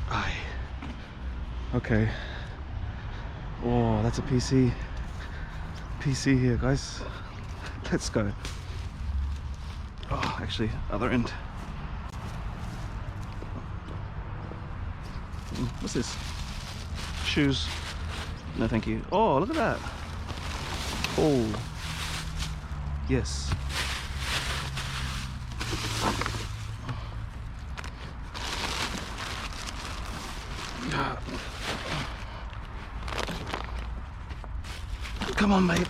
Aye. Okay. Oh, that's a PC. PC here, guys. Let's go. Oh, actually, other end. What's this? Shoes. No, thank you. Oh, look at that. Oh. Yes. Come on, mate.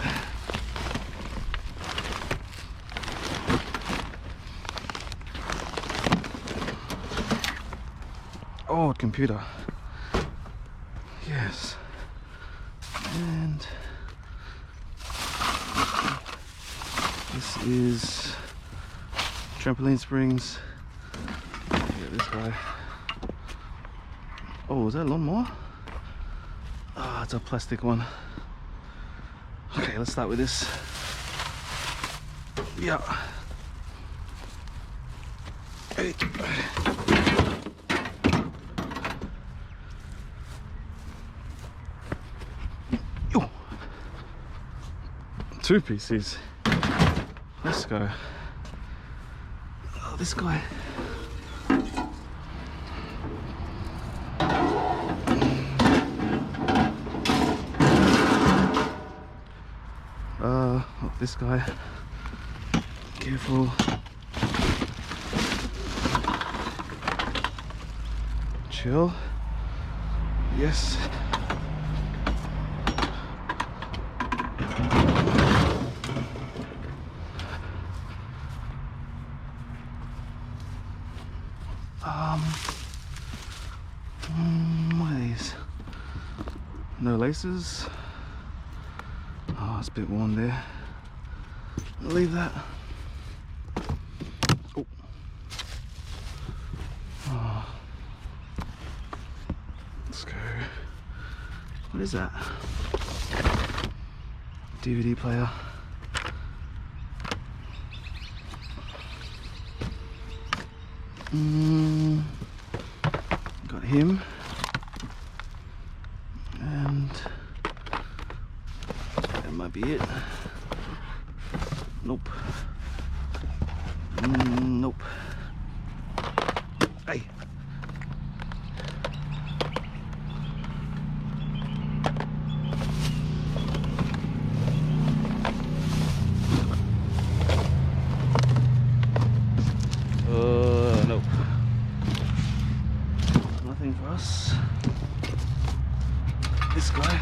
Oh, computer. Yes. And this is trampoline springs. Yeah, this guy. Oh, is that a lawnmower? Ah, it's a plastic one. Okay, let's start with this. Yeah. Hey. Yo. 2 PCs. Let's go. Oh, this guy. This guy. Careful. Chill. Yes. What are these? No laces. Oh, it's a bit worn there. Leave that. Oh. Oh. Let's go. What is that? DVD player. Got him. And that might be it. Nope. Nope. Hey. Nope. Nothing for us. This guy.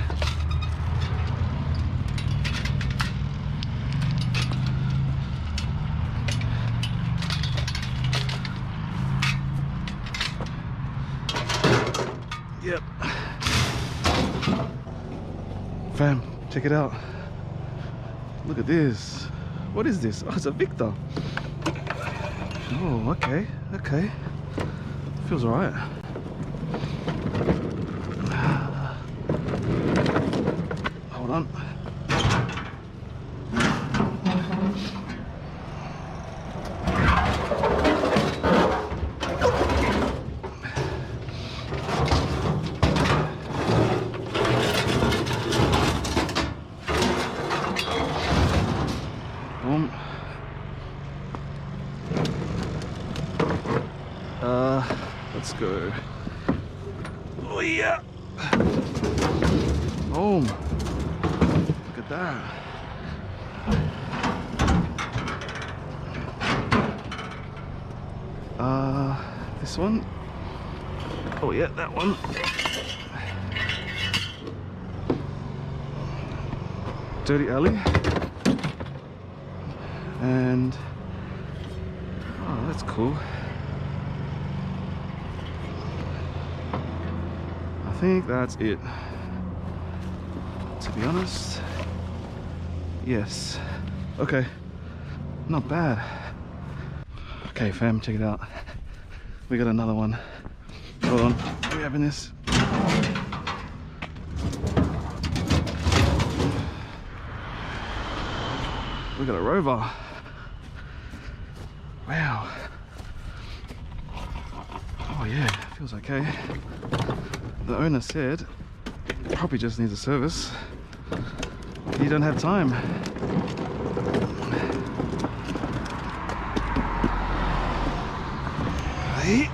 Yep. Fam, check it out. Look at this. What is this? Oh, it's a Victor. Oh, okay, okay. Feels alright. Hold on. Let's go. Oh yeah. Boom. Look at that. This one. Oh yeah, that one. Dirty alley. And oh, that's cool. I think that's it. To be honest, yes. Okay, not bad. Okay, fam, check it out. We got another one. Hold on, we're having this. We got a rover. Wow. Oh yeah, feels okay. The owner said probably just needs a service. You don't have time. Hey.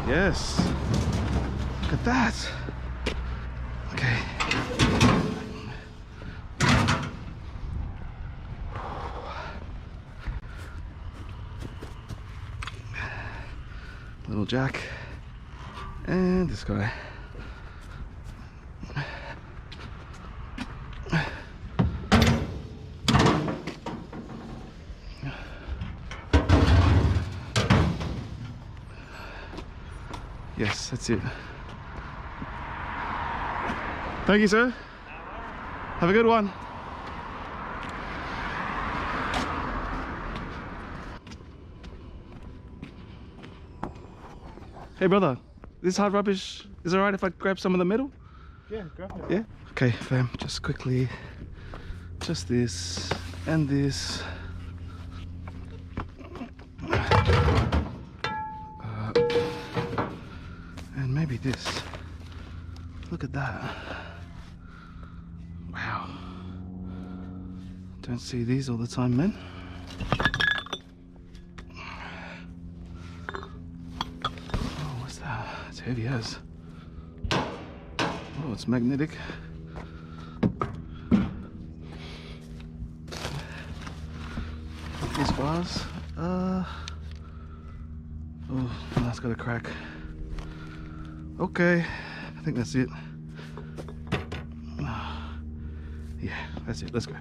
Yes. Look at that. Okay. Little Jack. And this guy. Yes, that's it. Thank you, sir. Have a good one. Hey, brother. This hard rubbish, is it alright if I grab some of the metal? Yeah, grab it. Yeah? Okay, fam, just quickly. Just this and this. And maybe this. Look at that. Wow. Don't see these all the time, man. Oh, what's that? It's heavy as. Oh, it's magnetic. These bars. Oh, that's got a crack. Okay, I think that's it. Yeah, that's it. Let's go.